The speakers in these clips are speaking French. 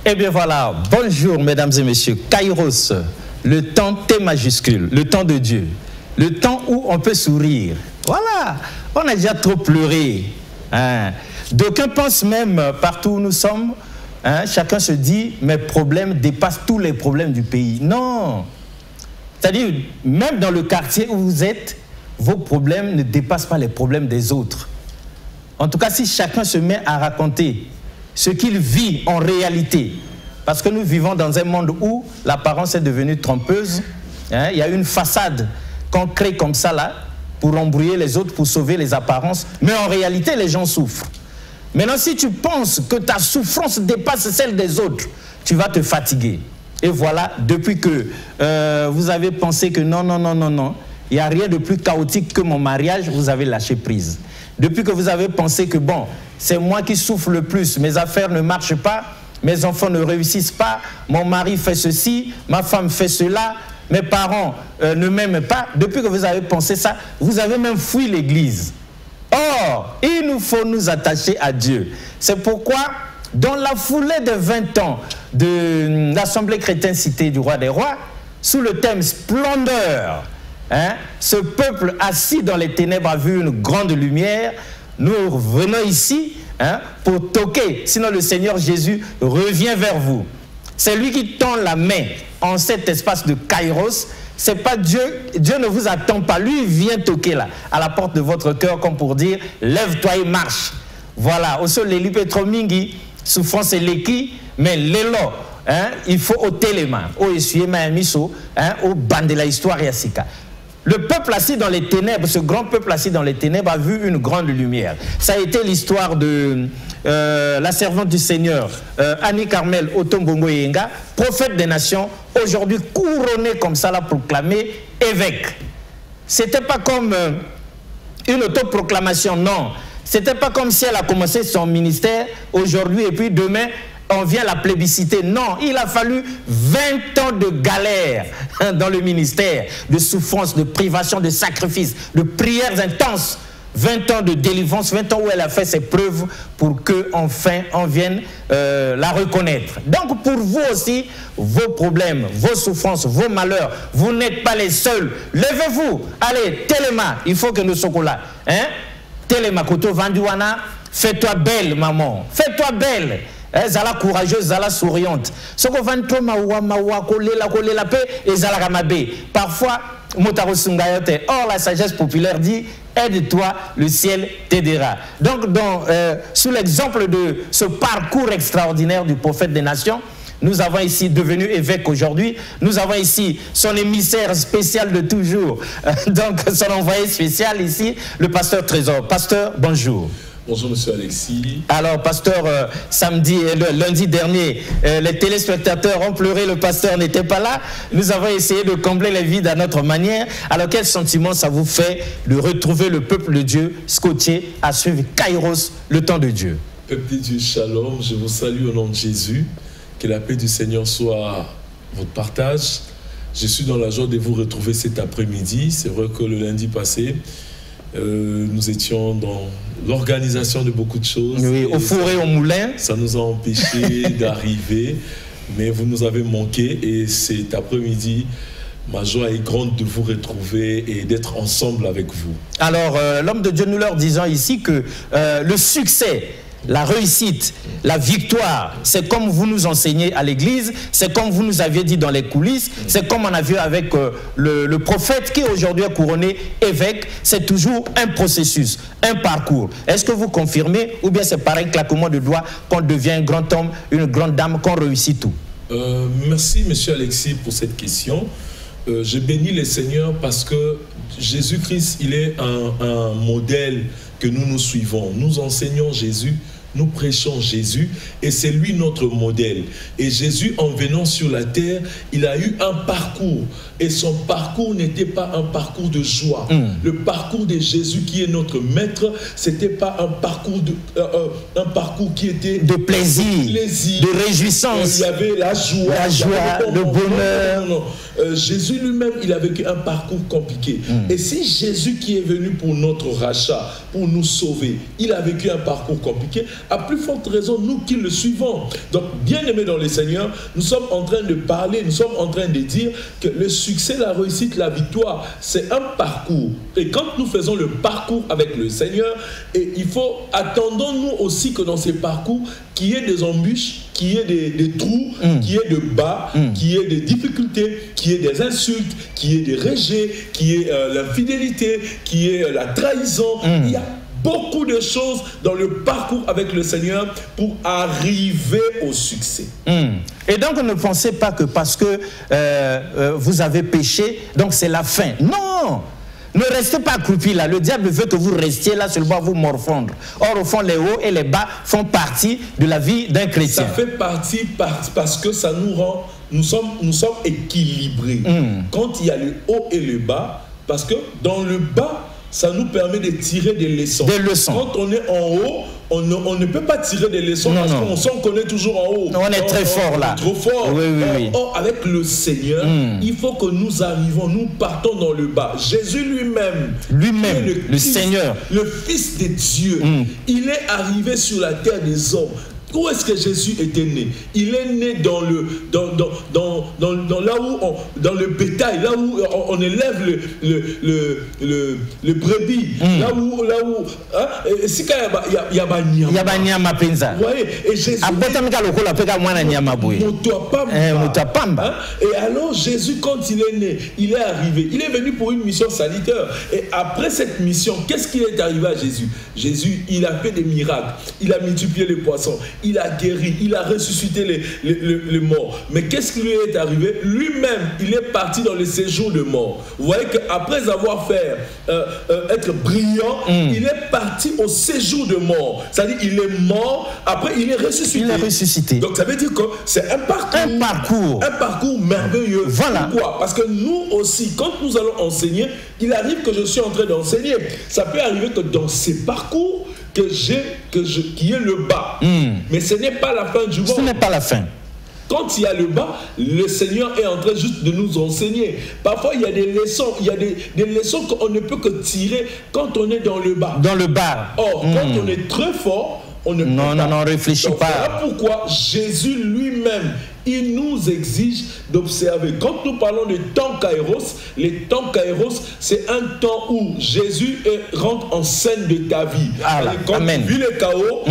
Eh bien voilà, bonjour mesdames et messieurs, Kairos, le temps T majuscule, le temps de Dieu, le temps où on peut sourire. Voilà, on a déjà trop pleuré. Hein. D'aucuns pensent même, partout où nous sommes, hein, chacun se dit, mes problèmes dépassent tous les problèmes du pays. Non, c'est-à-dire, même dans le quartier où vous êtes, vos problèmes ne dépassent pas les problèmes des autres. En tout cas, si chacun se met à raconter ce qu'il vit en réalité, parce que nous vivons dans un monde où l'apparence est devenue trompeuse, hein, il y a une façade qu'on crée comme ça là, pour embrouiller les autres, pour sauver les apparences, mais en réalité les gens souffrent. Maintenant, si tu penses que ta souffrance dépasse celle des autres, tu vas te fatiguer. Et voilà, depuis que vous avez pensé que non, il n'y a rien de plus chaotique que mon mariage, vous avez lâché prise. Depuis que vous avez pensé que bon, c'est moi qui souffre le plus, mes affaires ne marchent pas, mes enfants ne réussissent pas, mon mari fait ceci, ma femme fait cela, mes parents ne m'aiment pas. Depuis que vous avez pensé ça, vous avez même fui l'église. Or, il nous faut nous attacher à Dieu. C'est pourquoi, dans la foulée de 20 ans de l'Assemblée chrétienne cité du roi des rois, sous le thème splendeur, hein, ce peuple assis dans les ténèbres a vu une grande lumière. Nous venons ici, hein, pour toquer, sinon le Seigneur Jésus revient vers vous. C'est lui qui tend la main en cet espace de Kairos. C'est pas Dieu, Dieu ne vous attend pas, lui il vient toquer là, à la porte de votre cœur comme pour dire, lève-toi et marche. Voilà, au sol les lipetromingi, souffrance et l'équi, mais l'élo, hein, il faut ôter les mains, au essuyer ma miso, hein, au ban de la histoire et asika. Le peuple assis dans les ténèbres, ce grand peuple assis dans les ténèbres a vu une grande lumière. Ça a été l'histoire de la servante du Seigneur, Annie Carmel Otombongo Yenga, prophète des nations, aujourd'hui couronnée comme ça, là, proclamée évêque. C'était pas comme une autoproclamation, non. C'était pas comme si elle a commencé son ministère aujourd'hui et puis demain, on vient la plébisciter. Non, il a fallu 20 ans de galère dans le ministère, de souffrance, de privation, de sacrifice, de prières intenses. 20 ans de délivrance, 20 ans où elle a fait ses preuves pour qu'enfin on vienne la reconnaître. Donc pour vous aussi, vos problèmes, vos souffrances, vos malheurs, vous n'êtes pas les seuls. Levez-vous, allez, Téléma, il faut que nous soyons là. Hein? Téléma, Koto Vanduana, fais-toi belle maman, fais-toi belle. Zala courageuse, zala souriante. Ce qu'on va parfois, or la sagesse populaire dit, aide-toi, le ciel t'aidera. Donc, sous l'exemple de ce parcours extraordinaire du prophète des nations, nous avons ici, devenu évêque aujourd'hui, nous avons ici son émissaire spécial de toujours, donc son envoyé spécial ici, le pasteur Trésor. Pasteur, bonjour. Bonjour monsieur Alexis. Alors pasteur, lundi dernier, les téléspectateurs ont pleuré, le pasteur n'était pas là. Nous avons essayé de combler les vides à notre manière. Alors quel sentiment ça vous fait de retrouver le peuple de Dieu scotché à suivre Kairos, le temps de Dieu? Peuple de Dieu, shalom, je vous salue au nom de Jésus. Que la paix du Seigneur soit votre partage. Je suis dans la joie de vous retrouver cet après-midi. C'est vrai que le lundi passé, nous étions dans l'organisation de beaucoup de choses. Oui, au four et au moulin. Ça nous a empêchés d'arriver, mais vous nous avez manqué et cet après-midi, ma joie est grande de vous retrouver et d'être ensemble avec vous. Alors, l'homme de Dieu, nous leur disons ici que le succès, la réussite, la victoire, c'est comme vous nous enseignez à l'église, c'est comme vous nous aviez dit dans les coulisses, c'est comme on a vu avec le prophète qui aujourd'hui est couronné évêque, c'est toujours un processus, un parcours. Est-ce que vous confirmez ou bien c'est pareil, claquement de doigts, qu'on devient un grand homme, une grande dame, qu'on réussit tout? Merci monsieur Alexis pour cette question. Je bénis le Seigneur parce que Jésus-Christ, il est un modèle que nous nous suivons. Nous enseignons Jésus, nous prêchons Jésus et c'est lui notre modèle. Et Jésus, en venant sur la terre, il a eu un parcours. Et son parcours n'était pas un parcours de joie. Le parcours de Jésus qui est notre maître, c'était pas un parcours qui était de plaisir, de réjouissance. Il y avait la joie, le bonheur. Non. Jésus lui-même, il a vécu un parcours compliqué. Et si Jésus qui est venu pour notre rachat, pour nous sauver, il a vécu un parcours compliqué, à plus forte raison, nous qui le suivons. Donc, bien aimés dans le Seigneur, nous sommes en train de parler, nous sommes en train de dire que le succès, la réussite, la victoire, c'est un parcours. Et quand nous faisons le parcours avec le Seigneur, et il faut, attendons-nous aussi que dans ces parcours, qu'il y ait des embûches, qu'il y ait des trous, qu'il y ait des bas, qu'il y ait des difficultés, qu'il y ait des insultes, qu'il y ait des rejets, qu'il y ait l'infidélité, qu'il y ait la trahison. Il y a beaucoup de choses dans le parcours avec le Seigneur pour arriver au succès. Et donc ne pensez pas que parce que vous avez péché, donc c'est la fin. Non! Ne restez pas accroupi là. Le diable veut que vous restiez là seulement vous morfondre. Or, au fond, les hauts et les bas font partie de la vie d'un chrétien. Ça fait partie parce que ça nous rend... Nous sommes équilibrés. Quand il y a le haut et le bas, parce que dans le bas, ça nous permet de tirer des leçons. Des leçons. Quand on est en haut, on ne peut pas tirer des leçons parce qu'on sent qu'on est toujours en haut. On est très fort là. Trop fort. Oui. Or, avec le Seigneur, il faut que nous arrivons, nous partons dans le bas. Jésus lui-même, le Seigneur, le Fils de Dieu, il est arrivé sur la terre des hommes. Où est-ce que Jésus était né? Il est né dans le bétail, là où on élève le brebis, là où si il y a nyama penza. Ouais, et Jésus et alors Jésus, quand il est né, il est arrivé, il est venu pour une mission salutaire. Et après cette mission, qu'est-ce qui est arrivé à Jésus? Jésus, il a fait des miracles, il a multiplié les poissons, il a guéri, il a ressuscité les morts. Mais qu'est-ce qui lui est arrivé? Lui-même, il est parti dans le séjour de mort. Vous voyez qu'après avoir fait être brillant, il est parti au séjour de mort. C'est-à-dire il est mort, après il est ressuscité. Il est ressuscité. Donc ça veut dire que c'est un parcours merveilleux. Voilà. Pourquoi? Parce que nous aussi, quand nous allons enseigner, il arrive que je suis en train d'enseigner. Ça peut arriver que dans ces parcours, qui est le bas. Mais ce n'est pas la fin du monde. Ce n'est pas la fin. Quand il y a le bas, le Seigneur est en train juste de nous enseigner. Parfois, il y a des leçons, des leçons qu'on ne peut que tirer quand on est dans le bas. Dans le bas. Or, quand on est très fort, on ne peut pas. Non, réfléchis pas. Voilà pourquoi Jésus lui-même, il nous exige d'observer. Quand nous parlons de temps kairos, les temps kairos, c'est un temps où Jésus rentre en scène de ta vie. Quand tu vis le chaos,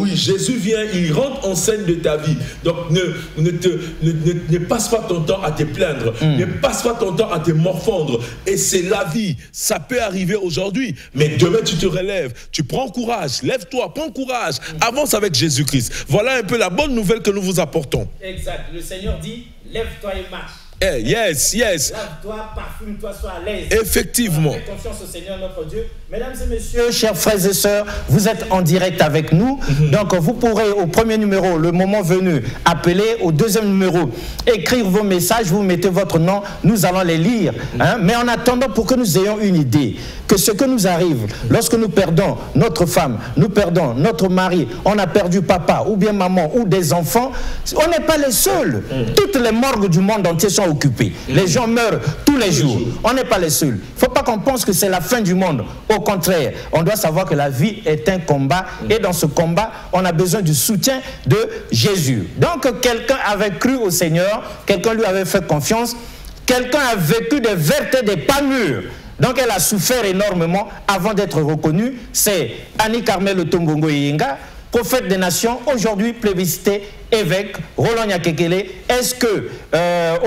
oui, Jésus vient, il rentre en scène de ta vie. Donc ne passe pas ton temps à te plaindre, ne passe pas ton temps à te morfondre. Et c'est la vie. Ça peut arriver aujourd'hui, mais demain tu te relèves, tu prends courage, lève-toi, prends courage, avance avec Jésus-Christ. Voilà un peu la bonne nouvelle que nous vous apportons. Exact. Le Seigneur dit, lève-toi et marche. Yes. Lave-toi, parfume-toi, sois à l'aise. Effectivement. Fais confiance au Seigneur notre Dieu. Mesdames et messieurs, chers frères et sœurs, vous êtes en direct avec nous. Donc vous pourrez au premier numéro, le moment venu, appeler. Au deuxième numéro, écrire vos messages, vous mettez votre nom, nous allons les lire. Mais en attendant, pour que nous ayons une idée, que ce que nous arrive, lorsque nous perdons notre femme, nous perdons notre mari, on a perdu papa ou bien maman ou des enfants, on n'est pas les seuls. Toutes les morgues du monde entier sont occupées. Les gens meurent tous les jours. On n'est pas les seuls. Il ne faut pas qu'on pense que c'est la fin du monde. Au contraire, on doit savoir que la vie est un combat et dans ce combat, on a besoin du soutien de Jésus. Donc, quelqu'un avait cru au Seigneur, quelqu'un lui avait fait confiance, quelqu'un a vécu des vertes et des pas mûres. Donc, elle a souffert énormément avant d'être reconnue. C'est Annie Carmel Otombongo Yenga, prophète des nations, aujourd'hui plébiscité évêque, Roland Nyakekele. Est-ce que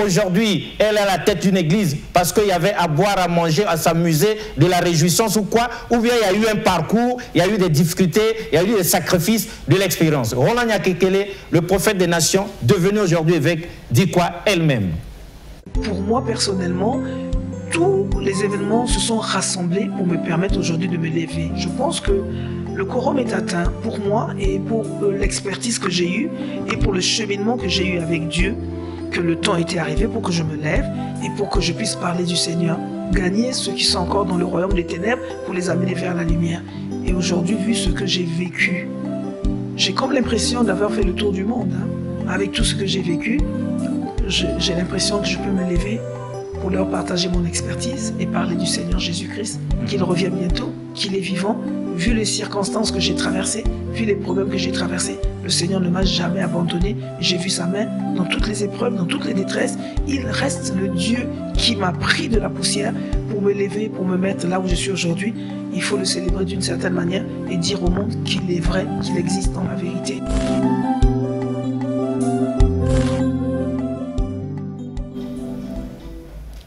aujourd'hui elle a la tête d'une église parce qu'il y avait à boire, à manger, à s'amuser, de la réjouissance ou quoi? Ou bien il y a eu un parcours, il y a eu des difficultés, il y a eu des sacrifices, de l'expérience? Roland Nyakekele, le prophète des nations, devenu aujourd'hui évêque, dit quoi elle-même? Pour moi personnellement, tous les événements se sont rassemblés pour me permettre aujourd'hui de me lever. Je pense que le quorum est atteint pour moi et pour l'expertise que j'ai eue et pour le cheminement que j'ai eu avec Dieu, que le temps était arrivé pour que je me lève et pour que je puisse parler du Seigneur, gagner ceux qui sont encore dans le royaume des ténèbres pour les amener vers la lumière. Et aujourd'hui, vu ce que j'ai vécu, j'ai comme l'impression d'avoir fait le tour du monde. Avec tout ce que j'ai vécu, j'ai l'impression que je peux me lever pour leur partager mon expertise et parler du Seigneur Jésus-Christ, qu'il revient bientôt, qu'il est vivant, vu les circonstances que j'ai traversées, vu les problèmes que j'ai traversés, le Seigneur ne m'a jamais abandonné. J'ai vu sa main dans toutes les épreuves, dans toutes les détresses. Il reste le Dieu qui m'a pris de la poussière pour me lever, pour me mettre là où je suis aujourd'hui. Il faut le célébrer d'une certaine manière et dire au monde qu'il est vrai, qu'il existe dans la vérité.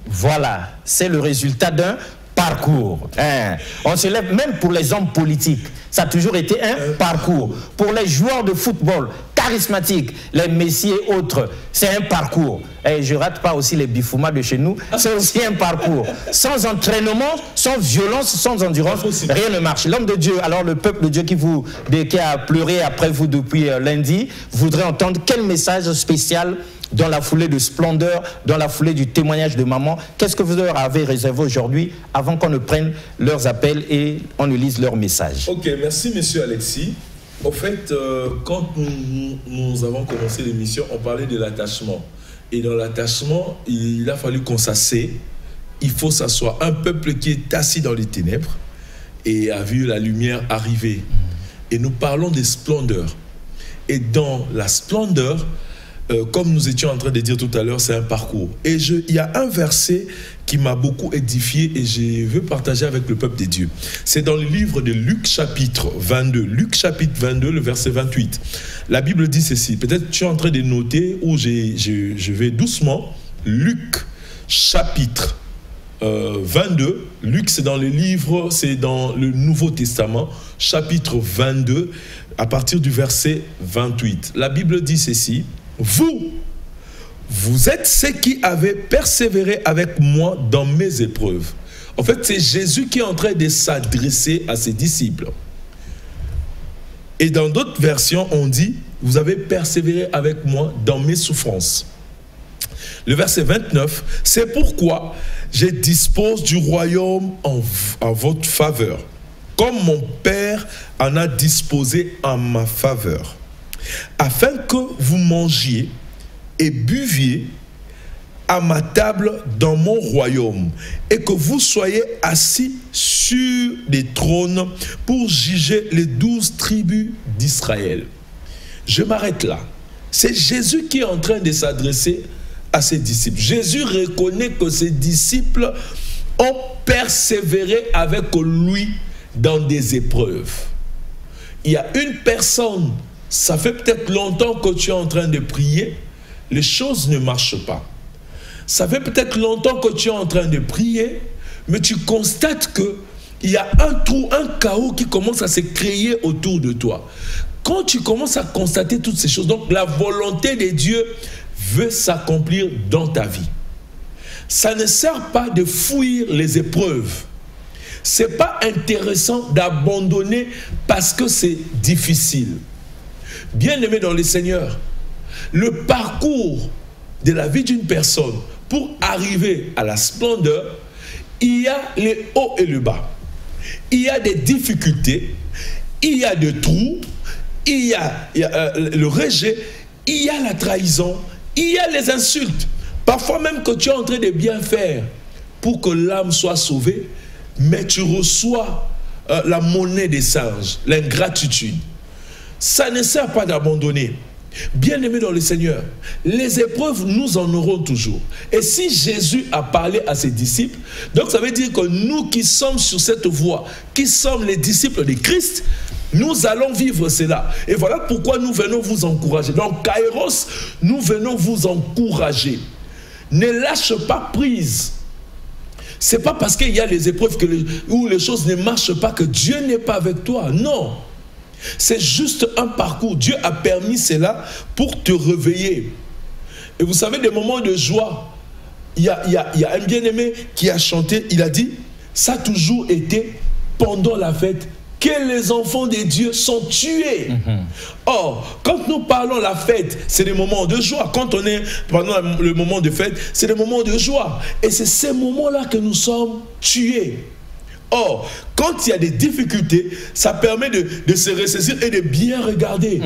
Voilà, c'est le résultat d'un parcours. On se lève même pour les hommes politiques. Ça a toujours été un parcours. Pour les joueurs de football charismatiques, les Messi et autres, c'est un parcours. Et je ne rate pas aussi les Bifoumas de chez nous, c'est aussi un parcours. Sans entraînement, sans violence, sans endurance, rien ne marche. L'homme de Dieu, alors le peuple de Dieu qui a pleuré après vous depuis lundi, voudrait entendre quel message spécial dans la foulée de Splendeur, dans la foulée du témoignage de maman. Qu'est-ce que vous leur avez réservé aujourd'hui avant qu'on ne prenne leurs appels et on ne lise leurs messages? Ok, merci monsieur Alexis. Au fait, quand nous avons commencé l'émission, on parlait de l'attachement. Et dans l'attachement, il a fallu qu'on s'assied. Il faut s'asseoir. Un peuple qui est assis dans les ténèbres et a vu la lumière arriver. Et nous parlons des splendeurs. Et dans la splendeur, comme nous étions en train de dire tout à l'heure, c'est un parcours. Et il y a un verset qui m'a beaucoup édifié et je veux partager avec le peuple de Dieu. C'est dans le livre de Luc chapitre 22. Luc chapitre 22, le verset 28. La Bible dit ceci. Peut-être tu es en train de noter ou je vais doucement. Luc chapitre 22. Luc, c'est dans le livre, c'est dans le Nouveau Testament, chapitre 22, à partir du verset 28. La Bible dit ceci. Vous êtes ceux qui avez persévéré avec moi dans mes épreuves. En fait, c'est Jésus qui est en train de s'adresser à ses disciples. Et dans d'autres versions, on dit, vous avez persévéré avec moi dans mes souffrances. Le verset 29, c'est pourquoi je dispose du royaume en votre faveur, comme mon Père en a disposé en ma faveur, afin que vous mangiez et buviez à ma table dans mon royaume, et que vous soyez assis sur des trônes pour juger les 12 tribus d'Israël. Je m'arrête là. C'est Jésus qui est en train de s'adresser à ses disciples. Jésus reconnaît que ses disciples ont persévéré avec lui dans des épreuves. Il y a une personne, ça fait peut-être longtemps que tu es en train de prier, les choses ne marchent pas. Ça fait peut-être longtemps que tu es en train de prier, mais tu constates qu'il y a un trou, un chaos qui commence à se créer autour de toi. Quand tu commences à constater toutes ces choses, donc la volonté de Dieu veut s'accomplir dans ta vie. Ça ne sert pas de fuir les épreuves. Ce n'est pas intéressant d'abandonner parce que c'est difficile. Bien-aimé dans le Seigneur, le parcours de la vie d'une personne pour arriver à la splendeur, il y a les hauts et le bas. Il y a des difficultés, il y a des trous, il y a le rejet, il y a la trahison, il y a les insultes. Parfois même que tu es en train de bien faire pour que l'âme soit sauvée, mais tu reçois la monnaie des singes, l'ingratitude. Ça ne sert pas d'abandonner. Bien-aimés dans le Seigneur, les épreuves, nous en aurons toujours. Et si Jésus a parlé à ses disciples, donc ça veut dire que nous qui sommes sur cette voie, qui sommes les disciples de Christ, nous allons vivre cela. Et voilà pourquoi nous venons vous encourager. Donc Kairos, nous venons vous encourager. Ne lâche pas prise. Ce n'est pas parce qu'il y a les épreuves où les choses ne marchent pas que Dieu n'est pas avec toi. Non. C'est juste un parcours. Dieu a permis cela pour te réveiller. Et vous savez, des moments de joie, il y a un bien-aimé qui a chanté, il a dit, ça a toujours été pendant la fête que les enfants de Dieu sont tués. Or, quand nous parlons la fête, c'est des moments de joie. Quand on est pendant le moment de fête, c'est des moments de joie. Et c'est ces moments-là que nous sommes tués. Or, quand il y a des difficultés, ça permet de se ressaisir et de bien regarder.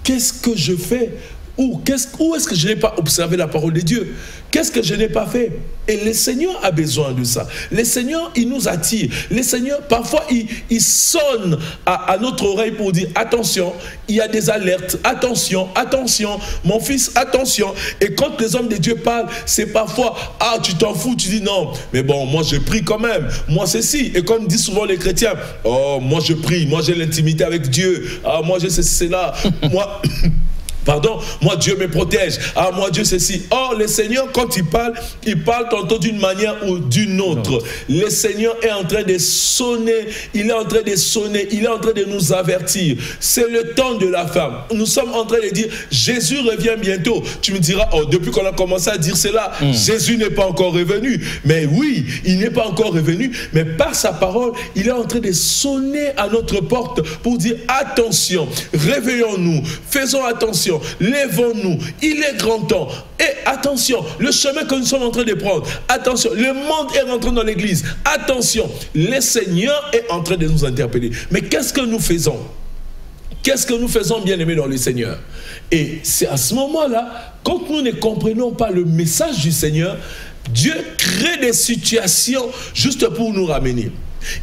Qu'est-ce que je fais Où est-ce que je n'ai pas observé la parole de Dieu? Qu'est-ce que je n'ai pas fait? Et le Seigneur a besoin de ça. Le Seigneur, il nous attire. Le Seigneur, parfois, il sonne à notre oreille pour dire, attention, il y a des alertes, attention, attention, mon fils, attention. Et quand les hommes de Dieu parlent, c'est parfois, ah, tu t'en fous, tu dis non, mais bon, moi je prie quand même, moi ceci. Et comme disent souvent les chrétiens, oh, moi je prie, moi j'ai l'intimité avec Dieu, ah, moi je sais cela, moi... Pardon, moi Dieu me protège. Ah, moi Dieu ceci. Or, le Seigneur, quand il parle tantôt d'une manière ou d'une autre. Le Seigneur est en train de sonner. Il est en train de sonner. Il est en train de nous avertir. C'est le temps de la femme. Nous sommes en train de dire, Jésus revient bientôt. Tu me diras, oh, depuis qu'on a commencé à dire cela, Jésus n'est pas encore revenu. Mais oui, il n'est pas encore revenu. Mais par sa parole, il est en train de sonner à notre porte pour dire, attention, réveillons-nous, faisons attention. Lèvons-nous, il est grand temps. Et attention, le chemin que nous sommes en train de prendre, attention, le monde est rentré dans l'église, attention, le Seigneur est en train de nous interpeller. Mais qu'est-ce que nous faisons? Qu'est-ce que nous faisons, bien-aimés dans le Seigneur? Et c'est à ce moment-là, quand nous ne comprenons pas le message du Seigneur, Dieu crée des situations juste pour nous ramener.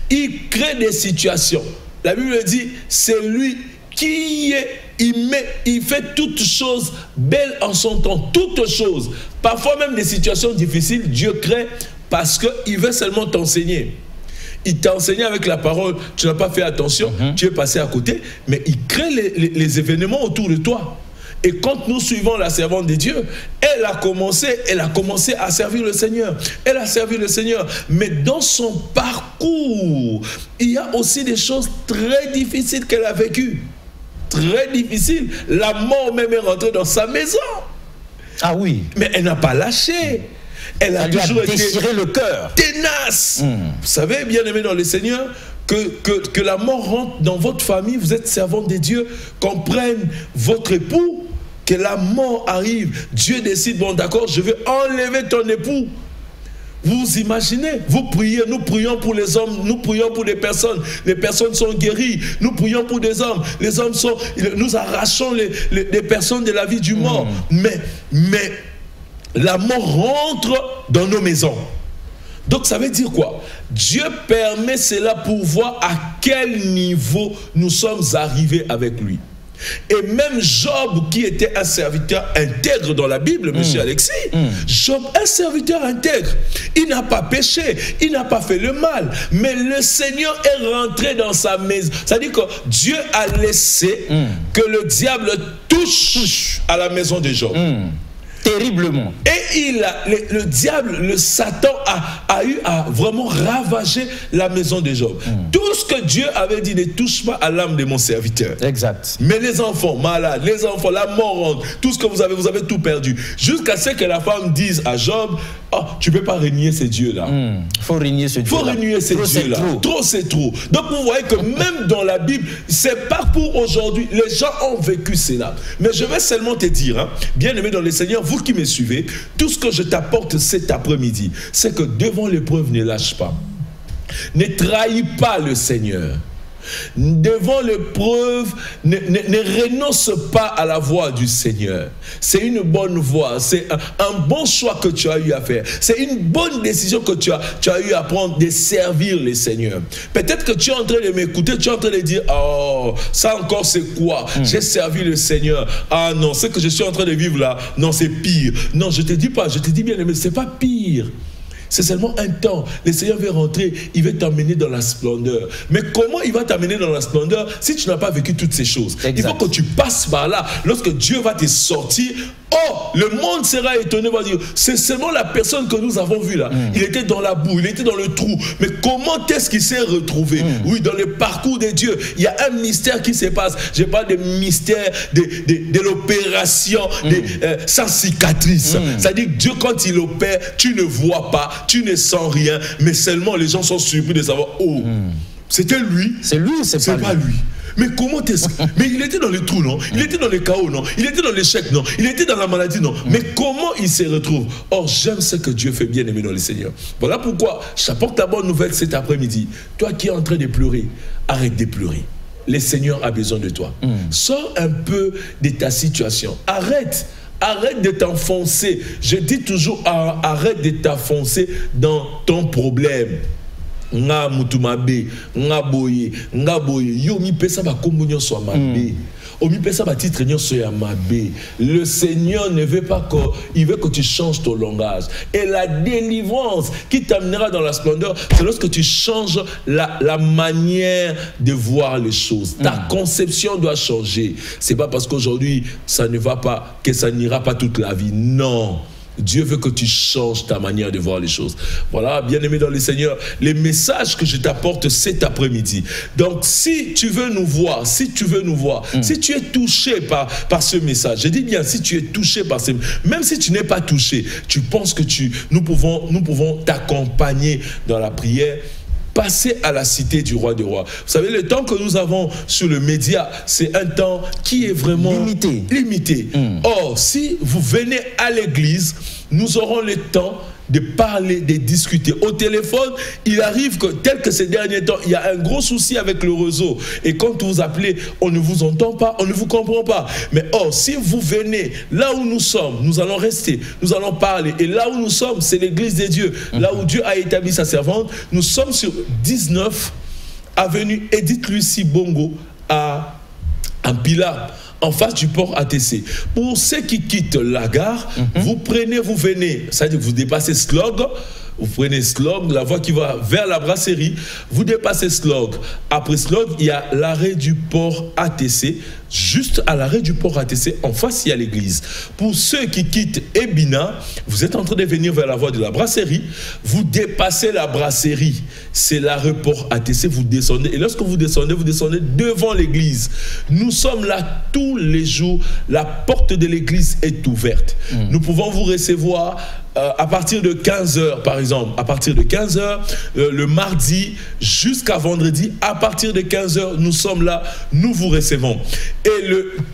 Il crée des situations. La Bible dit, c'est lui qui est, il fait toutes choses belles en son temps, toutes choses. Parfois même des situations difficiles, Dieu crée parce qu'il veut seulement t'enseigner. Il t'a enseigné avec la parole, tu n'as pas fait attention, tu es passé à côté, mais il crée les événements autour de toi. Et quand nous suivons la servante de Dieu, elle a commencé à servir le Seigneur. Elle a servi le Seigneur. Mais dans son parcours, il y a aussi des choses très difficiles qu'elle a vécues. Très difficiles. La mort même est rentrée dans sa maison. Ah oui. Mais elle n'a pas lâché. Elle a toujours été déchiré le cœur. Tenace. Vous savez, bien aimé dans le Seigneur, que la mort rentre dans votre famille, vous êtes servante de Dieu, qu'on prenne votre époux, que la mort arrive, Dieu décide, bon d'accord, je vais enlever ton époux. Vous imaginez, vous priez, nous prions pour les hommes, nous prions pour les personnes sont guéries, nous prions pour des hommes, les hommes sont, nous arrachons les personnes de la vie du mort, mais la mort rentre dans nos maisons. Donc ça veut dire quoi? Dieu permet cela pour voir à quel niveau nous sommes arrivés avec lui. Et même Job, qui était un serviteur intègre dans la Bible, monsieur Alexis, Job, un serviteur intègre, il n'a pas péché, il n'a pas fait le mal, mais le Seigneur est rentré dans sa maison. C'est-à-dire que Dieu a laissé que le diable touche à la maison de Job. Terriblement. Et le diable, le Satan a eu à vraiment ravager la maison de Job. Tout ce que Dieu avait dit, ne touche pas à l'âme de mon serviteur. Exact. Mais les enfants malades, les enfants, la mort rentre, tout ce que vous avez tout perdu. Jusqu'à ce que la femme dise à Job, oh, tu ne peux pas régner ces dieux-là. Il faut régner ce Dieu-là. Il faut régner ces dieux-là. Trop, c'est trop. Donc vous voyez que même dans la Bible, c'est pas pour aujourd'hui. Les gens ont vécu cela. Mais je vais seulement te dire, hein, bien aimé dans le Seigneur, vous qui me suivez, tout ce que je t'apporte cet après-midi, c'est que devant l'épreuve, ne lâche pas. Ne trahis pas le Seigneur. Devant l'épreuve, ne renonce pas à la voie du Seigneur. C'est une bonne voie, c'est un bon choix que tu as eu à faire. C'est une bonne décision que tu as eu à prendre de servir le Seigneur. Peut-être que tu es en train de m'écouter, tu es en train de dire, oh, ça encore c'est quoi? J'ai servi le Seigneur. Ah non, ce que je suis en train de vivre là, non, c'est pire. Non, je te dis pas, je te dis bien aimé, c'est pas pire. C'est seulement un temps. Le Seigneur veut rentrer, il veut t'amener dans la splendeur. Mais comment il va t'amener dans la splendeur si tu n'as pas vécu toutes ces choses? Exact. Il faut que tu passes par là. Lorsque Dieu va te sortir, oh, le monde sera étonné, va dire, c'est seulement la personne que nous avons vue là. Il était dans la boue, il était dans le trou. Mais comment est-ce qu'il s'est retrouvé? Oui, dans le parcours de Dieu, il y a un mystère qui se passe. Je parle de mystère de l'opération sans cicatrice. C'est-à-dire que Dieu, quand il opère, tu ne vois pas, tu ne sens rien, mais seulement les gens sont surpris de savoir, oh, c'était lui. C'est lui ou c'est pas lui? Mais comment est-ce que... Mais il était dans le trou, non? Il était dans le chaos, non? Il était dans l'échec, non? Il était dans la maladie, non? Mais comment il se retrouve? Or, j'aime ce que Dieu fait, bien aimé dans le Seigneur. Voilà pourquoi j'apporte ta bonne nouvelle cet après-midi. Toi qui es en train de pleurer, arrête de pleurer. le Seigneur a besoin de toi. Sors un peu de ta situation. Arrête de t'enfoncer. Je dis toujours, arrête de t'enfoncer dans ton problème. Nga mutumabe, nga boye, yo mi pesa ba kombonyo so mabe. O mi pesa ba titre nyo so ya mabe. Le Seigneur ne veut pas il veut que tu changes ton langage. Et la délivrance qui t'amènera dans la splendeur, c'est lorsque tu changes la manière de voir les choses. Ta conception doit changer. C'est pas parce qu'aujourd'hui ça ne va pas que ça n'ira pas toute la vie. Non. Dieu veut que tu changes ta manière de voir les choses. Voilà, bien-aimé dans le Seigneur, les messages que je t'apporte cet après-midi. Donc, si tu veux nous voir, si tu es touché par ce message, je dis bien, si tu es touché par ce message, même si tu n'es pas touché, tu penses que nous pouvons t'accompagner dans la prière. Passer à la cité du roi des rois. Vous savez, le temps que nous avons sur le média, c'est un temps qui est vraiment limité. Or, si vous venez à l'église, nous aurons le temps de parler, de discuter. Au téléphone, il arrive que, tel que ces derniers temps, il y a un gros souci avec le réseau. Et quand vous appelez, on ne vous entend pas, on ne vous comprend pas. Mais or, si vous venez là où nous sommes, nous allons rester, nous allons parler. Et là où nous sommes, c'est l'église de Dieu. Là où Dieu a établi sa servante. Nous sommes sur 19 avenue Edith Lucie Bongo à Pilar, en face du port ATC. Pour ceux qui quittent la gare, vous venez, c'est-à-dire que vous dépassez Slog, vous prenez Slog, la voie qui va vers la brasserie, vous dépassez Slog. Après Slog, il y a l'arrêt du port ATC. Juste à l'arrêt du port ATC, en face, il y a l'église. Pour ceux qui quittent Ebina, vous êtes en train de venir vers la voie de la brasserie, vous dépassez la brasserie, c'est l'arrêt port ATC, vous descendez. Et lorsque vous descendez devant l'église. Nous sommes là tous les jours, la porte de l'église est ouverte. Nous pouvons vous recevoir à partir de 15h, par exemple, à partir de 15h, le mardi jusqu'à vendredi, à partir de 15h, nous sommes là, nous vous recevons. Et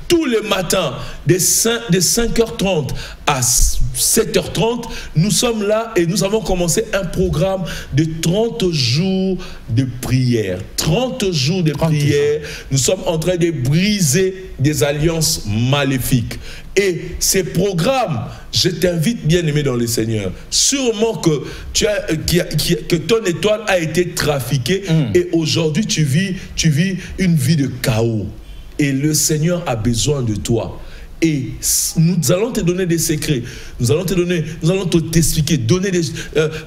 tous les matins, de 5h30 à 7h30, nous sommes là et nous avons commencé un programme de 30 jours de prière. 30 jours de prière, nous sommes en train de briser des alliances maléfiques. Et ces programmes, je t'invite, bien-aimé dans le Seigneur, sûrement que, que ton étoile a été trafiquée et aujourd'hui tu vis une vie de chaos. Et le Seigneur a besoin de toi. Et nous allons te donner des secrets. Nous allons t'expliquer, donner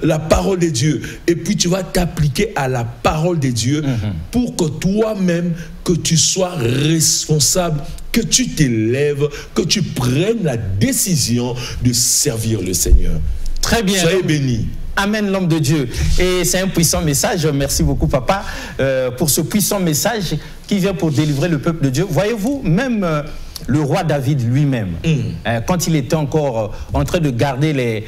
la parole de Dieu. Et puis tu vas t'appliquer à la parole de Dieu pour que toi-même, que tu sois responsable, que tu t'élèves, que tu prennes la décision de servir le Seigneur. Très bien. Soyez bénis. Amen, l'homme de Dieu. Et c'est un puissant message. Merci beaucoup, papa, pour ce puissant message qui vient pour délivrer le peuple de Dieu. Voyez-vous, même le roi David lui-même, quand il était encore en train de garder les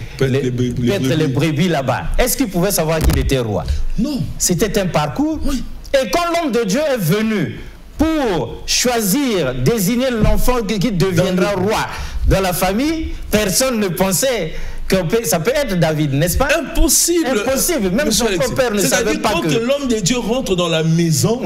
brebis là-bas, est-ce qu'il pouvait savoir qu'il était roi? Non. C'était un parcours. Oui. Et quand l'homme de Dieu est venu pour choisir, désigner l'enfant qui deviendra roi dans la famille, personne ne pensait que ça peut être David, n'est-ce pas? Impossible. Impossible. Même son père ne savait pas que... quand l'homme de Dieu rentre dans la maison,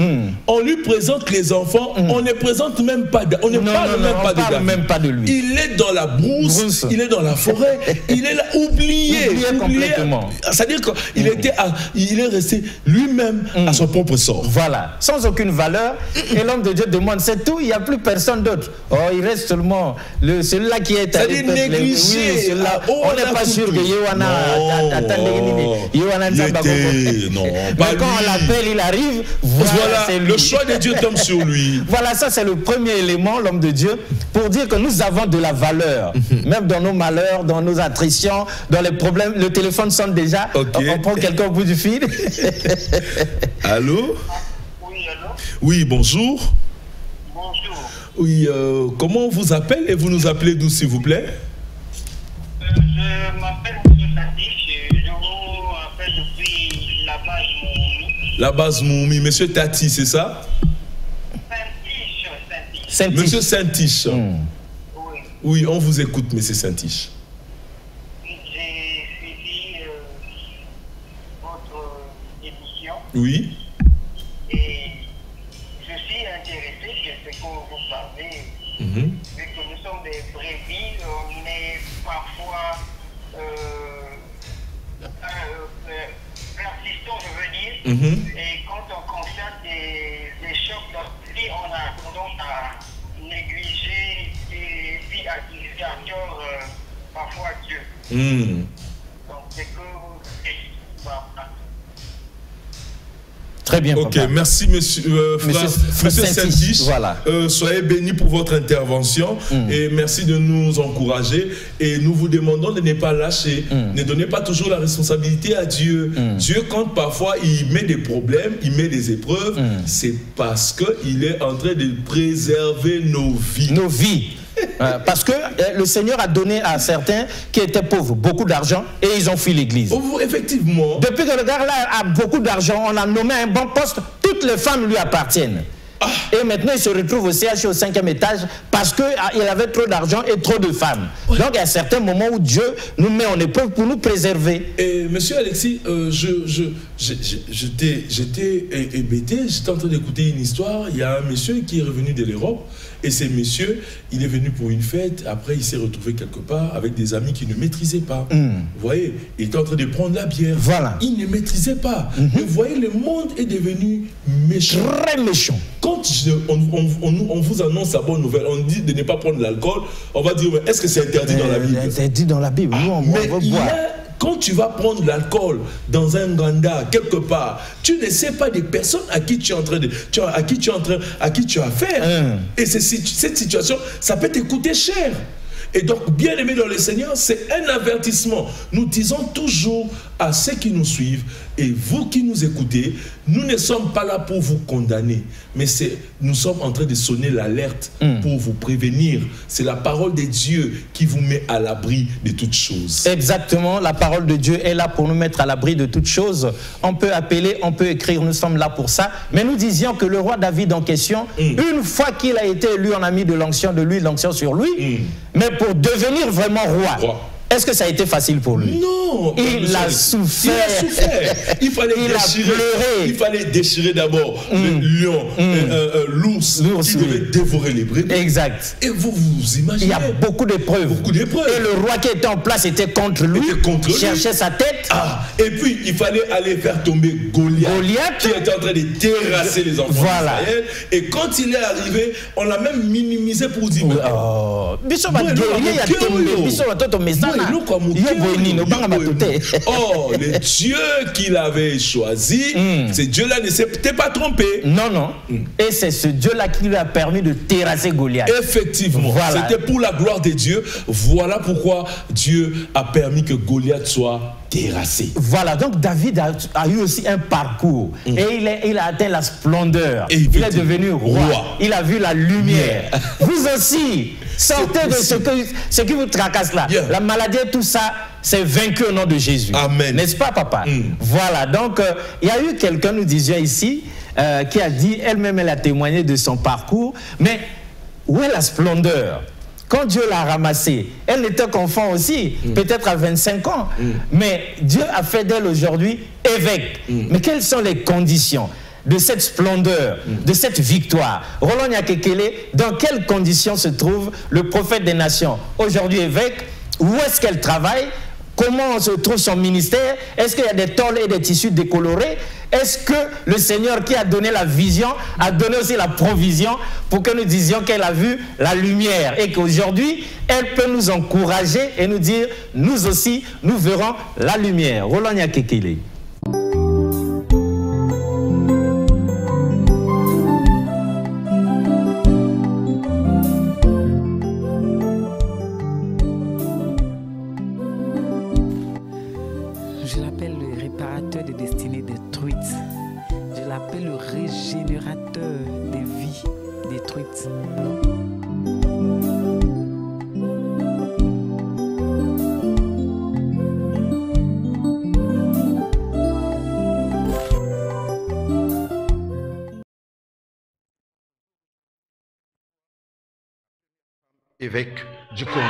on lui présente les enfants, on ne présente même pas, on ne parle même pas de lui. Il est dans la brousse, il est dans la forêt, il est là, oublié complètement. C'est-à-dire qu'il est resté lui-même à son propre sort. Voilà, sans aucune valeur. Et l'homme de Dieu demande, c'est tout, il n'y a plus personne d'autre. Oh, il reste seulement celui-là qui est... C'est-à-dire négligé. On n'est pas sûr que Yohana non, mais quand on l'appelle, il arrive. Voilà, le choix de Dieu tombe sur lui. Voilà, ça c'est le premier élément, l'homme de Dieu, pour dire que nous avons de la valeur. Même dans nos malheurs, dans nos attritions, dans les problèmes, le téléphone sonne déjà. On prend quelqu'un au bout du fil. Allô? Oui, allô? Oui, bonjour. Bonjour. Oui, comment on vous appelle et vous nous appelez d'où, s'il vous plaît? Je m'appelle M. Tati, je vous appelle depuis la base Moumi. La base Moumi, Monsieur Tati, c'est ça? Saint-Tiche. Monsieur Saint-Tiche. Oui. Oui, on vous écoute, Monsieur Saint-Tiche. J'ai suivi votre émission. Oui. Et je suis Vu que nous sommes des brebis, on est parfois persistants, je veux dire. Et quand on constate des chocs dans la vie, on a tendance à négliger et puis à utiliser à tort parfois Dieu. Donc c'est que Très bien, ok, papa. merci monsieur Saint-Tiche. Voilà. Soyez bénis pour votre intervention et merci de nous encourager. Et nous vous demandons de ne pas lâcher. Ne donnez pas toujours la responsabilité à Dieu. Dieu, quand parfois il met des problèmes, il met des épreuves, c'est parce qu'il est en train de préserver nos vies. Nos vies. Parce que le Seigneur a donné à certains qui étaient pauvres beaucoup d'argent et ils ont fui l'église. Oh, effectivement. Depuis que le gars-là a beaucoup d'argent, on l'a nommé à un bon poste, toutes les femmes lui appartiennent. Et maintenant, il se retrouve au CH au 5e étage parce qu'il avait trop d'argent et trop de femmes. Donc, il y a certains moments où Dieu nous met en épreuve pour nous préserver. Et monsieur Alexis, j'étais hébété, j'étais en train d'écouter une histoire. Il y a un monsieur qui est revenu de l'Europe. Et ce monsieur, il est venu pour une fête. Après, il s'est retrouvé quelque part avec des amis qui ne maîtrisaient pas. Vous voyez, il était en train de prendre la bière. Voilà. Il ne maîtrisait pas. Mais vous voyez, le monde est devenu méchant. Très méchant. Quand on vous annonce la bonne nouvelle, on dit de ne pas prendre l'alcool, on va dire, est-ce que c'est interdit dans la Bible? Interdit dans la Bible. Nous, on va boire. Quand tu vas prendre l'alcool dans un ganda, quelque part, tu ne sais pas des personnes à qui tu es en train de, à qui tu as affaire. Et cette situation, ça peut te coûter cher. Et donc, bien aimé dans le Seigneur, c'est un avertissement. Nous disons toujours à ceux qui nous suivent et vous qui nous écoutez, nous ne sommes pas là pour vous condamner, mais nous sommes en train de sonner l'alerte pour vous prévenir. C'est la parole de Dieu qui vous met à l'abri de toutes choses. Exactement, la parole de Dieu est là pour nous mettre à l'abri de toutes choses. On peut appeler, on peut écrire, nous sommes là pour ça. Mais nous disions que le roi David en question, une fois qu'il a été élu, on a mis de l'onction sur lui, mais pour devenir vraiment roi. Est-ce que ça a été facile pour lui? Non. Il a souffert. Il a souffert. Il fallait déchirer. Il fallait déchirer d'abord le lion, l'ours qui devait dévorer les brebis. Exact. Et vous imaginez. Il y a beaucoup d'épreuves. Et le roi qui était en place était contre lui. Cherchait sa tête. Et puis il fallait aller faire tomber Goliath qui était en train de terrasser les enfants d'Israël. Et quand il est arrivé, on l'a même minimisé pour dire oh, le Dieu qu'il avait choisi, ce Dieu-là ne s'était pas trompé. Non, non. Et c'est ce Dieu-là qui lui a permis de terrasser Goliath. Effectivement. Voilà. C'était pour la gloire de Dieu. Voilà pourquoi Dieu a permis que Goliath soit terrassé. Voilà, donc David a eu aussi un parcours. Et il a atteint la splendeur. Il est devenu roi. Il a vu la lumière. Vous aussi, sortez de ce qui vous tracasse là. La maladie et tout ça, c'est vaincu au nom de Jésus. Amen. N'est-ce pas, papa? Voilà, donc il y a eu quelqu'un, nous disions ici, qui a dit, elle-même, elle a témoigné de son parcours. Mais où est la splendeur? Quand Dieu l'a ramassée, elle n'était qu'enfant aussi, peut-être à 25 ans. Mais Dieu a fait d'elle aujourd'hui évêque. Mais quelles sont les conditions de cette splendeur, de cette victoire? Roland Nyakekele, dans quelles conditions se trouve le prophète des nations? Aujourd'hui évêque, où est-ce qu'elle travaille? Comment se trouve son ministère? Est-ce qu'il y a des tôles et des tissus décolorés? Est-ce que le Seigneur qui a donné la vision a donné aussi la provision pour que nous disions qu'elle a vu la lumière et qu'aujourd'hui, elle peut nous encourager et nous dire, nous aussi, nous verrons la lumière. Roland Nyakekele. Je l'appelle le réparateur des destinées détruites. Je l'appelle le régénérateur des vies détruites. Évêque du Congo.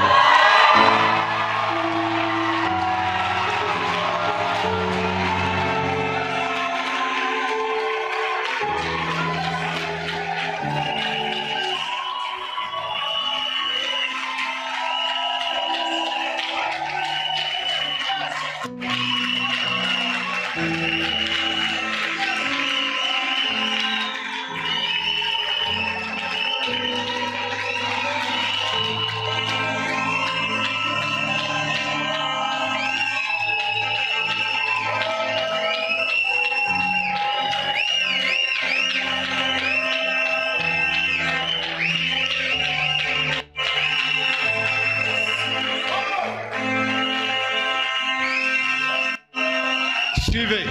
Suivez.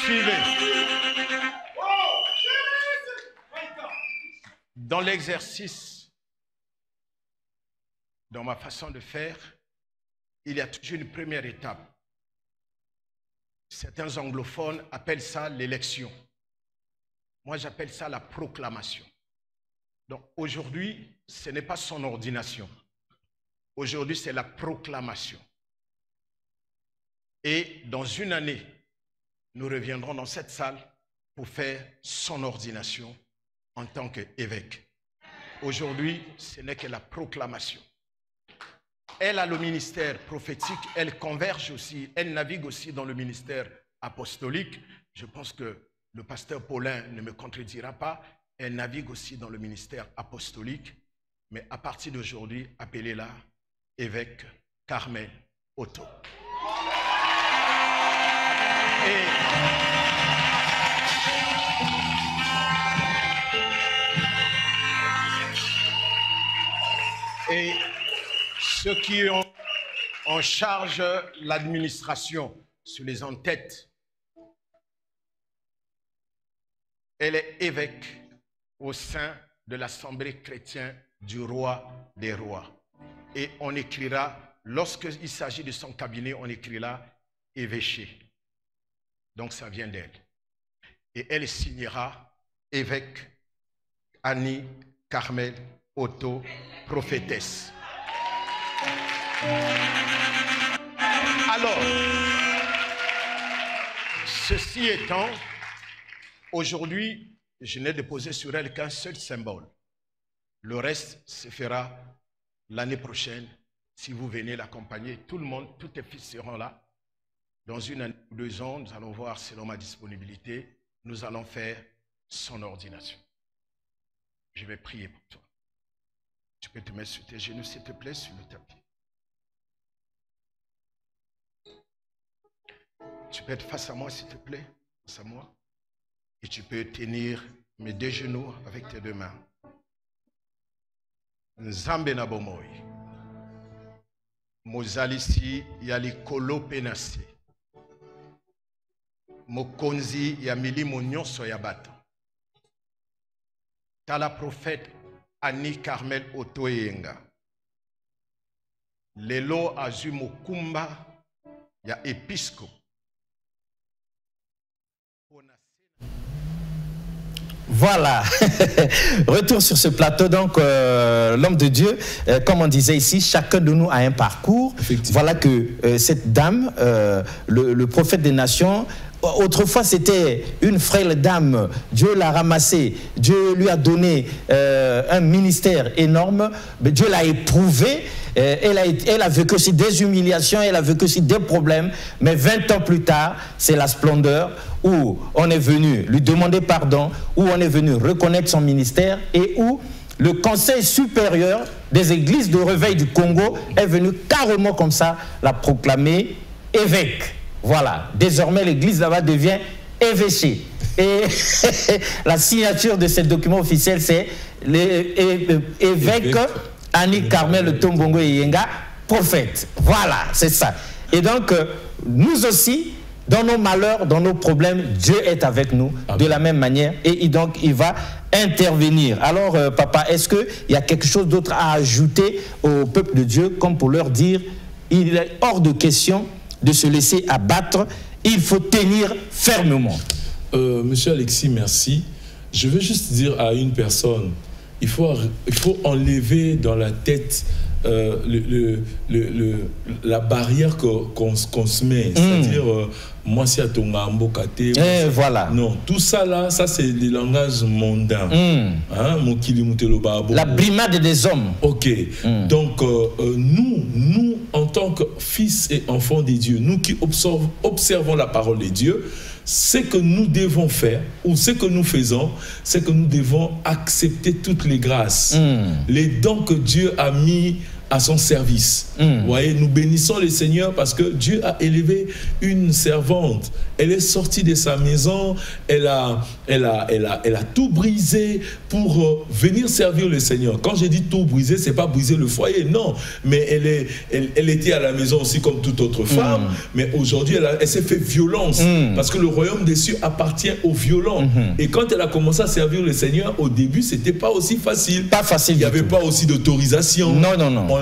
Suivez. Dans l'exercice, dans ma façon de faire, il y a toujours une première étape. Certains anglophones appellent ça l'élection. Moi, j'appelle ça la proclamation. Donc aujourd'hui, ce n'est pas son ordination. Aujourd'hui, c'est la proclamation. Et dans une année, nous reviendrons dans cette salle pour faire son ordination en tant qu'évêque. Aujourd'hui, ce n'est que la proclamation. Elle a le ministère prophétique, elle converge aussi, elle navigue aussi dans le ministère apostolique. Je pense que le pasteur Paulin ne me contredira pas. Elle navigue aussi dans le ministère apostolique. Mais à partir d'aujourd'hui, appelez-la évêque Carmel Otto. Et ceux qui ont en charge l'administration sur les en-têtes, elle est évêque au sein de l'Assemblée chrétienne du roi des rois. Et on écrira, lorsqu'il s'agit de son cabinet, on écrira évêché. Donc ça vient d'elle. Et elle signera évêque Annie Carmel Otto, prophétesse. Alors, ceci étant, aujourd'hui, je n'ai déposé sur elle qu'un seul symbole. Le reste se fera l'année prochaine. Si vous venez l'accompagner, tout le monde, tous tes fils seront là. Dans une année ou 2 ans, nous allons voir selon ma disponibilité, nous allons faire son ordination. Je vais prier pour toi. Tu peux te mettre sur tes genoux, s'il te plaît, sur le tapis. Tu peux être face à moi, s'il te plaît, face à moi. Et tu peux tenir mes 2 genoux avec tes 2 mains. Nzambe na bomoi. Mozalisi yali kolo penase. Mokonzi ya milimo nyonso ya bato. Tala prophète Annie Carmel Otto Yenga. Lelo azui mokumba ya episcope. Voilà, retour sur ce plateau, donc l'homme de Dieu, comme on disait ici, chacun de nous a un parcours. Voilà que cette dame, le prophète des nations, autrefois c'était une frêle dame, Dieu l'a ramassée, Dieu lui a donné un ministère énorme, Dieu l'a éprouvée. Elle a vécu aussi des humiliations, elle a vécu aussi des problèmes, mais 20 ans plus tard, c'est la splendeur où on est venu lui demander pardon, où on est venu reconnaître son ministère et où le Conseil supérieur des églises de réveil du Congo est venu carrément comme ça la proclamer évêque. Voilà, désormais l'église là-bas devient évêché. Et la signature de ce document officiel, c'est l'évêque Annie Carmel Tombongo Yenga, prophète. Voilà, c'est ça. Et donc, nous aussi, dans nos malheurs, dans nos problèmes, Dieu est avec nous de la même manière. Et donc, il va intervenir. Alors, papa, est-ce qu'il y a quelque chose d'autre à ajouter au peuple de Dieu, comme pour leur dire, il est hors de question de se laisser abattre, il faut tenir fermement. Monsieur Alexis, merci. Je veux juste dire à une personne, il faut enlever dans la tête la barrière qu'on se met. C'est-à-dire, moi, si à ton ambokate. Voilà. Non, tout ça là, ça c'est des langages mondains. La brimade des hommes. Ok. Donc, nous, en tant que fils et enfants de Dieu, nous qui observons la parole de Dieu, ce que nous devons faire, ou ce que nous faisons, c'est que nous devons accepter toutes les grâces, les dons que Dieu a mis à son service. Vous voyez, nous bénissons le Seigneur parce que Dieu a élevé une servante. Elle est sortie de sa maison, elle a tout brisé pour venir servir le Seigneur. Quand je dis tout brisé, c'est pas briser le foyer, non. Mais elle était à la maison aussi comme toute autre femme. Mais aujourd'hui, elle s'est fait violence parce que le royaume des cieux appartient aux violents. Et quand elle a commencé à servir le Seigneur, au début, c'était pas aussi facile. Pas facile. Il n'y avait pas aussi d'autorisation. Non, non, non.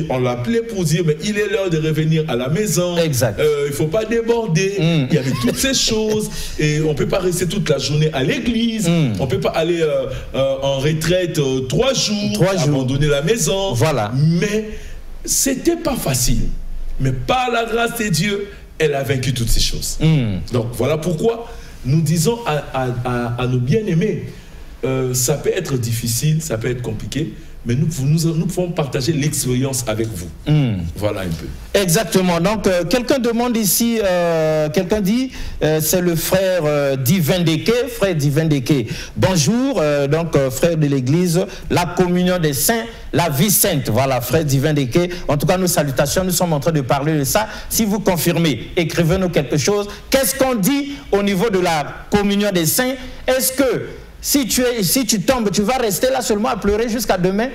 On l'appelait pour dire mais il est l'heure de revenir à la maison. Exact. Il ne faut pas déborder. Il y avait toutes ces choses et on ne peut pas rester toute la journée à l'église. On ne peut pas aller en retraite 3 jours, abandonner la maison. Voilà. Mais c'était pas facile. Mais par la grâce de Dieu, elle a vaincu toutes ces choses. Donc voilà pourquoi nous disons à nos bien-aimés, ça peut être difficile, ça peut être compliqué, mais nous pouvons partager l'expérience avec vous. Voilà un peu. Exactement. Donc, quelqu'un demande ici, quelqu'un dit, c'est le frère Divin Deke. Frère Divin Deke, bonjour. Donc, frère de l'église, la communion des saints, la vie sainte. Voilà, frère Divin Deke. En tout cas, nos salutations, nous sommes en train de parler de ça. Si vous confirmez, écrivez-nous quelque chose. Qu'est-ce qu'on dit au niveau de la communion des saints? Est-ce que si tu tombes, tu vas rester là seulement à pleurer jusqu'à demain?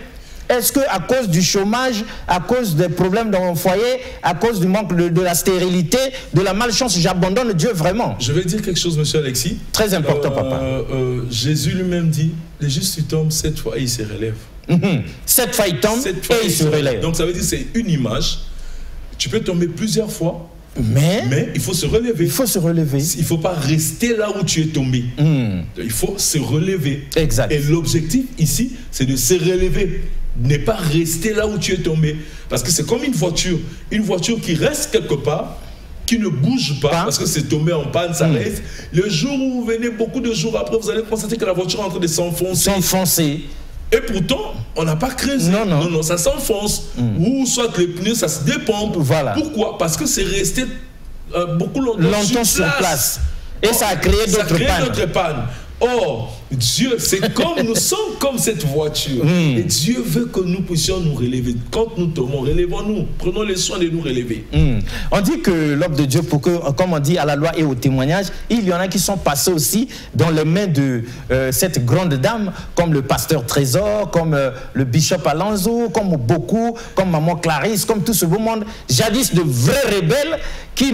Est-ce qu'à cause du chômage, à cause des problèmes dans mon foyer, à cause du manque de la stérilité, de la malchance, j'abandonne Dieu vraiment? Je vais dire quelque chose, monsieur Alexis. Très important, papa. Jésus lui-même dit, le juste il tombe 7 fois et il se relève. 7 fois il tombe et il se relève. Donc ça veut dire que c'est une image. Tu peux tomber plusieurs fois. Mais il faut se relever. Il faut se relever. Il ne faut pas rester là où tu es tombé. Il faut se relever. Exact. Et l'objectif ici, c'est de se relever. Ne pas rester là où tu es tombé. Parce que c'est comme une voiture. Une voiture qui reste quelque part, qui ne bouge pas, parce que c'est tombé en panne, ça reste. Le jour où vous venez, beaucoup de jours après, vous allez constater que la voiture est en train de s'enfoncer. S'enfoncer. Et pourtant, on n'a pas creusé. Non, ça s'enfonce. Ou soit les pneus, ça se dépompe. Voilà. Pourquoi? Parce que c'est resté beaucoup longtemps sur place. Et ça a créé d'autres pannes. Or, Dieu, c'est comme nous sommes comme cette voiture. Et Dieu veut que nous puissions nous relever. Quand nous tombons, relevons-nous. Prenons le soin de nous relever. On dit que l'œuvre de Dieu, pour que, comme on dit à la loi et au témoignage, il y en a qui sont passés aussi dans les mains de cette grande dame, comme le pasteur Trésor, comme le bishop Alonso, comme beaucoup, comme maman Clarisse, comme tout ce beau monde. Jadis de vrais rebelles qui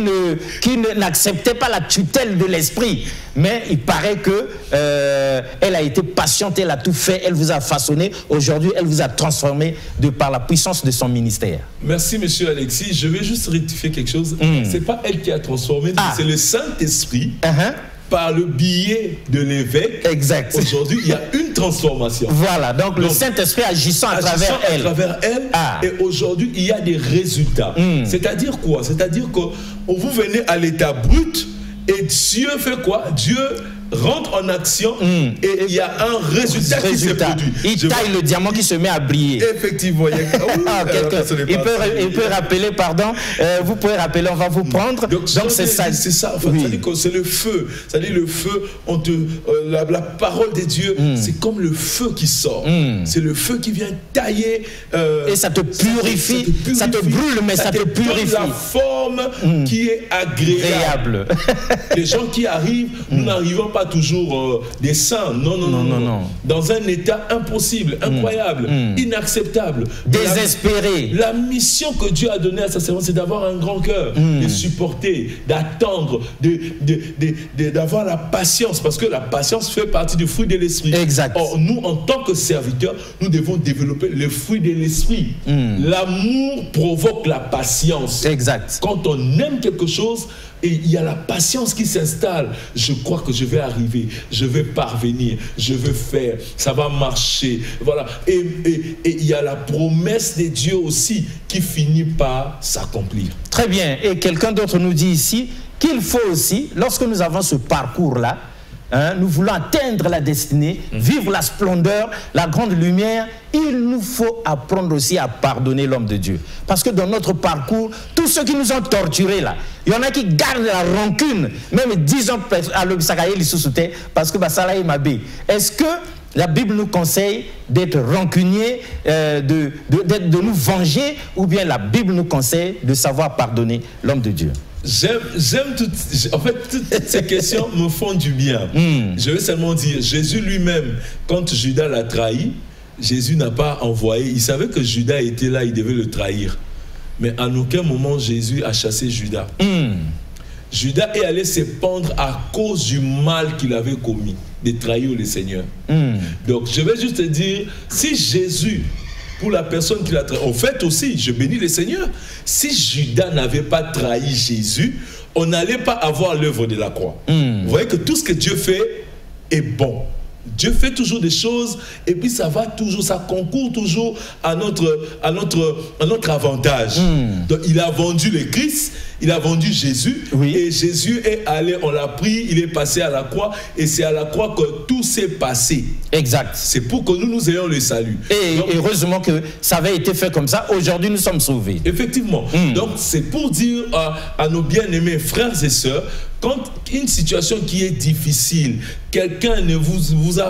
n'acceptaient pas la tutelle de l'esprit. Mais il paraît que elle a été patiente, elle a tout fait, elle vous a façonné. Aujourd'hui, elle vous a transformé de par la puissance de son ministère. Merci, monsieur Alexis. Je vais juste rectifier quelque chose. C'est pas elle qui a transformé, c'est le Saint-Esprit. Par le biais de l'évêque. Exact. Aujourd'hui, il y a une transformation. Voilà, donc le Saint-Esprit agissant à travers elle. Et aujourd'hui, il y a des résultats. C'est-à-dire quoi? C'est-à-dire que vous venez à l'état brut et Dieu fait quoi? Dieu rentre en action et il y a un résultat qui se produit. Il taille le diamant qui se met à briller. Effectivement. Il peut rappeler, pardon, vous pouvez rappeler, on va vous prendre. Donc c'est ça. C'est ça, c'est le feu. C'est-à-dire le feu, la parole de Dieu, c'est comme le feu qui sort. C'est le feu qui vient tailler. Et ça te purifie, ça te brûle, mais ça te purifie. La forme qui est agréable. Les gens qui arrivent, nous n'arrivons pas toujours des saints. Non. Dans un état impossible, incroyable, inacceptable. Désespéré. La mission que Dieu a donnée à sa servante, c'est d'avoir un grand cœur, de supporter, d'attendre, d'avoir la patience, parce que la patience fait partie du fruit de l'esprit. Exact. Or, nous, en tant que serviteurs, nous devons développer le fruit de l'esprit. L'amour provoque la patience. Exact. Quand on aime quelque chose, et il y a la patience qui s'installe. Je crois que je vais arriver, je vais parvenir, je vais faire, ça va marcher. Voilà. Et il y a la promesse de Dieu aussi qui finit par s'accomplir. Très bien. Et quelqu'un d'autre nous dit ici qu'il faut aussi, lorsque nous avons ce parcours-là, hein, nous voulons atteindre la destinée, vivre la splendeur, la grande lumière, il nous faut apprendre aussi à pardonner l'homme de Dieu. Parce que dans notre parcours, tous ceux qui nous ont torturés là, il y en a qui gardent la rancune, même 10 ans à l'obsakaye l'issoussouté, parce que ça m'a bé. Est-ce que la Bible nous conseille d'être rancunier, de nous venger, ou bien la Bible nous conseille de savoir pardonner l'homme de Dieu? J'aime toutes ces questions me font du bien. Je veux seulement dire, Jésus lui-même, quand Judas l'a trahi, Jésus n'a pas envoyé. Il savait que Judas était là, il devait le trahir. Mais à aucun moment, Jésus a chassé Judas. Judas est allé se pendre à cause du mal qu'il avait commis, de trahir le Seigneur. Donc, je vais juste te dire, si Jésus, pour la personne qui l'a trahi, en fait aussi, je bénis le Seigneur, si Judas n'avait pas trahi Jésus, on n'allait pas avoir l'œuvre de la croix. Vous voyez que tout ce que Dieu fait est bon. Dieu fait toujours des choses et puis ça va toujours, ça concourt toujours à notre avantage. Donc il a vendu le Christ, il a vendu Jésus, et Jésus est allé, on l'a pris, il est passé à la croix et c'est à la croix que tout s'est passé. Exact. C'est pour que nous ayons le salut. Et donc, heureusement que ça avait été fait comme ça, aujourd'hui nous sommes sauvés. Effectivement. Donc c'est pour dire à nos bien-aimés frères et sœurs, quand une situation qui est difficile, quelqu'un vous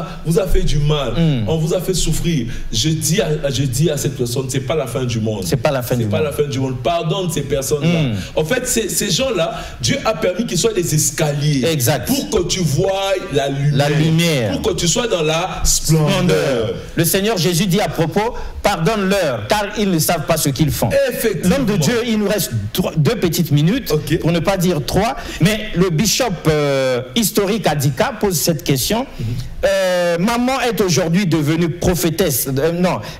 a fait du mal, on vous a fait souffrir, je dis à cette personne, c'est pas la fin du monde. C'est pas la fin du monde. C'est pas la fin du monde. Pardonne ces personnes-là. En fait, ces gens-là, Dieu a permis qu'ils soient des escaliers. Exact. Pour que tu vois la lumière. Pour que tu sois dans la splendeur. Le Seigneur Jésus dit à propos, pardonne-leur, car ils ne savent pas ce qu'ils font. L'homme de Dieu, il nous reste 2 petites minutes, pour ne pas dire 3, mais le bishop historique Adika pose cette question. Maman est aujourd'hui devenue prophétesse.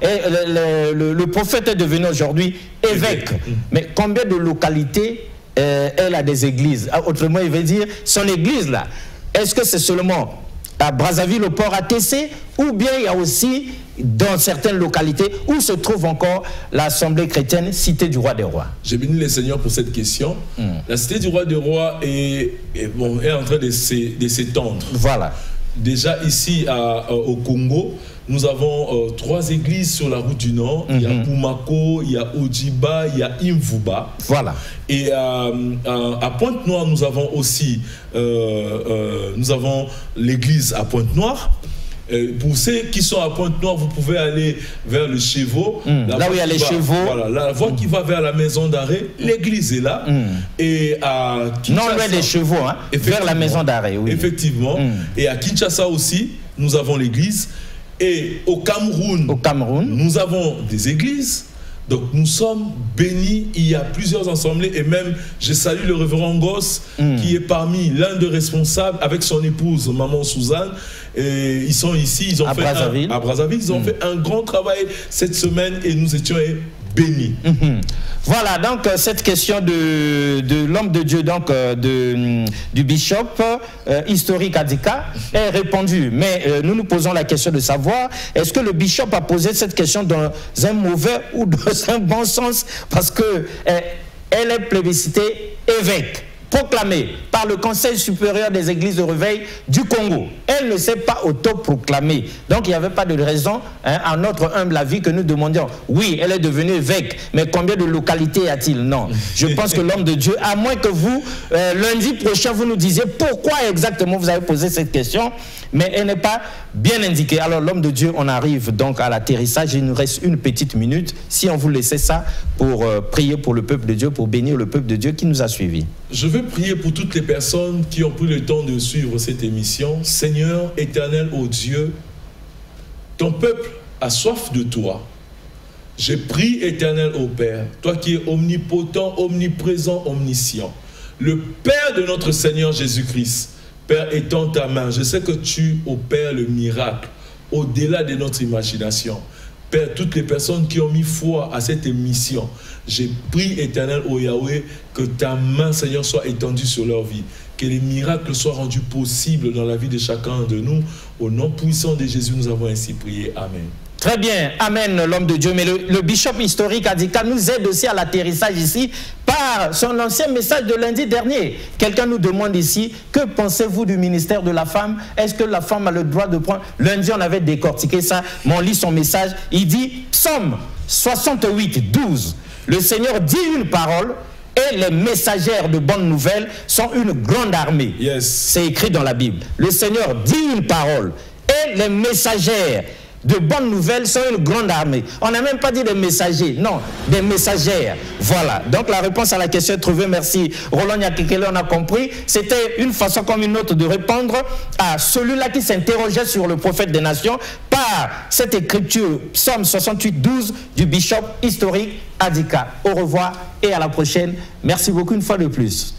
Le prophète est devenu aujourd'hui évêque. Mais combien de localités elle a des églises? Autrement, il veut dire, son église là, est-ce que c'est seulement à Brazzaville, au port ATC, ou bien il y a aussi dans certaines localités où se trouve encore l'Assemblée chrétienne Cité du Roi des Rois? Je bénis le Seigneur pour cette question. La Cité du Roi des Rois est en train de s'étendre. Voilà. Déjà ici au Congo, nous avons 3 églises sur la route du Nord. Il y a Pumako, il y a Ojiba, il y a Imvuba. Voilà. Et à Pointe-Noire, nous avons aussi l'église à Pointe-Noire. Pour ceux qui sont à Pointe-Noire, vous pouvez aller vers le Chevaux. Là où il y a les chevaux. Voilà, la voie qui va vers la maison d'arrêt, l'église est là. Et à Kinshasa, non loin des chevaux, hein, vers la maison d'arrêt, oui. Effectivement. Et à Kinshasa aussi, nous avons l'église. Et au Cameroun, nous avons des églises. Donc nous sommes bénis, il y a plusieurs assemblées et même je salue le révérend Goss qui est parmi l'un des responsables avec son épouse maman Suzanne, et ils sont ici, ils ont fait à Brazzaville, ils ont fait un grand travail cette semaine et nous étions bénis. Voilà, donc cette question de l'homme de Dieu, donc du bishop historique Adika est répondue. Mais nous nous posons la question de savoir, est-ce que le bishop a posé cette question dans un mauvais ou dans un bon sens? Parce que elle est plébiscitée évêque, proclamée par le Conseil supérieur des églises de réveil du Congo. Elle ne s'est pas autoproclamée. Donc il n'y avait pas de raison, hein, à notre humble avis, que nous demandions, oui, elle est devenue évêque, mais combien de localités y a-t-il? Non. Je pense que l'homme de Dieu, à moins que vous, lundi prochain, vous nous disiez pourquoi exactement vous avez posé cette question, mais elle n'est pas bien indiquée. Alors l'homme de Dieu, on arrive donc à l'atterrissage. Il nous reste une petite minute. Si on vous laissait ça pour prier pour le peuple de Dieu, pour bénir le peuple de Dieu qui nous a suivis. Je veux prier pour toutes les personnes qui ont pris le temps de suivre cette émission. Seigneur éternel, ô Dieu, ton peuple a soif de toi. Je prie, éternel, ô Père, toi qui es omnipotent, omniprésent, omniscient, le Père de notre Seigneur Jésus-Christ. Père, étends ta main. Je sais que tu opères le miracle au-delà de notre imagination. Père, toutes les personnes qui ont mis foi à cette émission, j'ai prié, éternel, ô Yahweh, que ta main, Seigneur, soit étendue sur leur vie. Que les miracles soient rendus possibles dans la vie de chacun de nous. Au nom puissant de Jésus, nous avons ainsi prié. Amen. Très bien, amen l'homme de Dieu. Mais le bishop historique Adika nous aide aussi à l'atterrissage ici par son ancien message de lundi dernier. Quelqu'un nous demande ici, que pensez-vous du ministère de la femme? Est-ce que la femme a le droit de prendre? Lundi on avait décortiqué ça, mais on lit son message. Il dit, Psaume 68, 12, le Seigneur dit une parole et les messagères de bonnes nouvelles sont une grande armée. Yes. C'est écrit dans la Bible. Le Seigneur dit une parole et les messagères de bonnes nouvelles sont une grande armée. On n'a même pas dit des messagers, non, des messagères. Voilà, donc la réponse à la question est trouvée, merci Roland Nyakekele, on a compris. C'était une façon comme une autre de répondre à celui-là qui s'interrogeait sur le prophète des nations par cette écriture, Psaume 68, 12 du bishop historique Adika. Au revoir et à la prochaine. Merci beaucoup une fois de plus.